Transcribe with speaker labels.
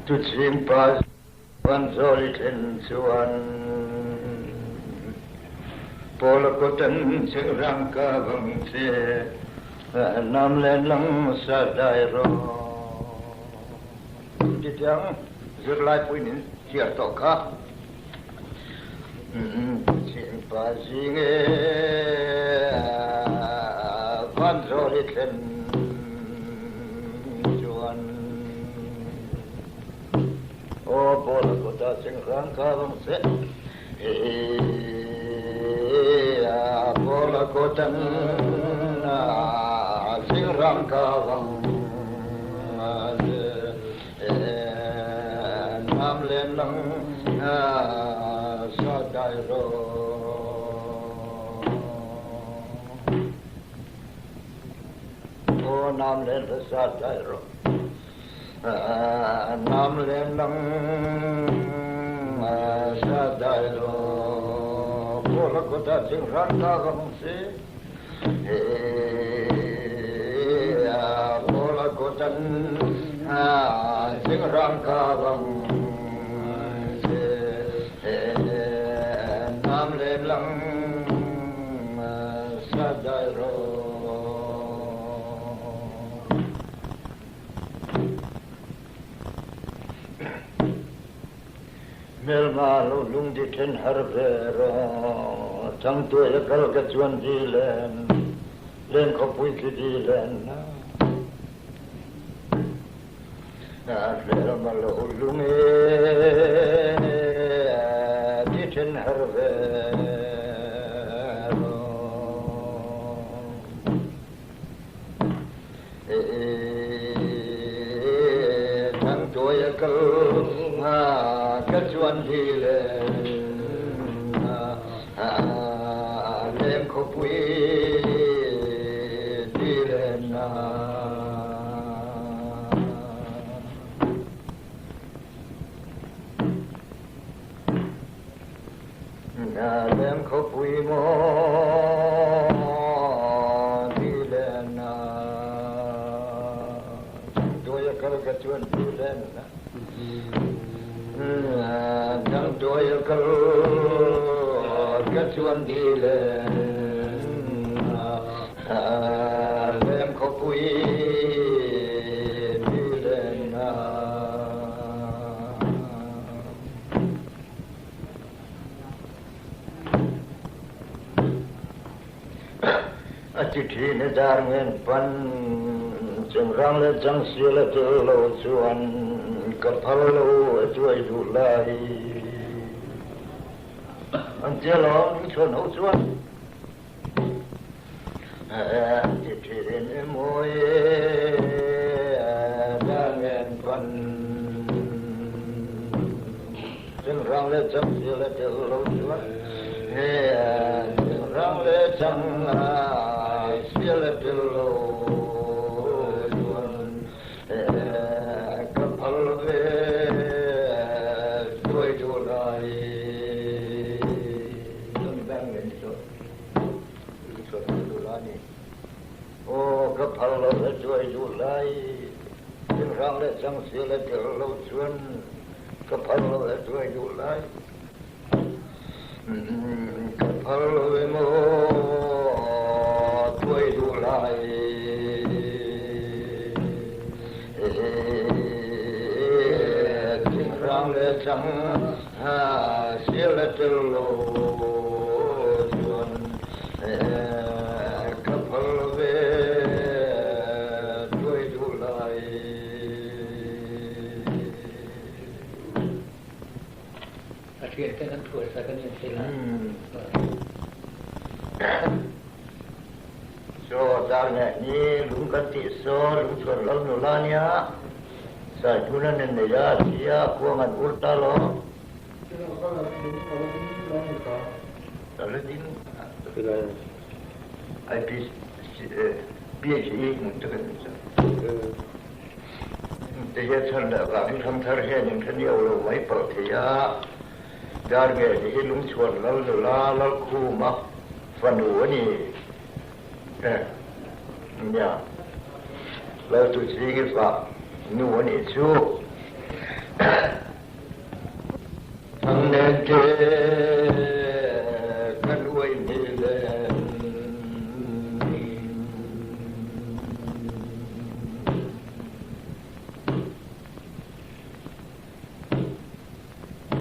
Speaker 1: tu simpas van zoliten chuan polakotan sirangka bangse nam len lang sa dai ro ditang zirlai puinin chia to ka simpas inge van zoliten polakotan sirangka bangse polakotan sirangka bangse nam len lang sa dai ro nam len sa dai ro nam len lang sa dai ro polakotan sirangka bangse polakotan sirangka bangse nam len lang sa dai ro melmalu lung di ten harvero tang tu ya kal kacuan dilen len kopui dilen melmalu lung di ten harvero tang tu ya kal kacuan dilen len kopui dilen len kopui mo dilen doya kal kacuan dilen nang doya kal kacuan dilen len kopui dilen achithi ne darmen pan changrang le changsila to lo chuan kapalo chuai du lai anh chưa lo chuan hậu chuan chỉ đến môi đang nghe con chân răng lên chân xưa lên từ lâu chuan chân răng lên chân xưa lên từ lâu chuan kapalo chuai du lai kapalo chuai du lai chân răng lên chân xưa lên từ lâu chuan kapalo chuai du lai kapalo mo chuai du lai chân răng lên chân xưa lên từ lâu chuan kapalo chuai du lai
Speaker 2: Akhir kan tuas akan yang sila.
Speaker 1: So darne ni lung kati so lung chuan lo nu la nia sa tunan ne ya sia kuangan urta lo Saladin IP PhD untuk kan dia cakap kami hamthar hai yang kini awal mai percaya dar ge di lung chuan lo la lo khu ma fanu ni ya lo tu chi ge fa nu ni chu thế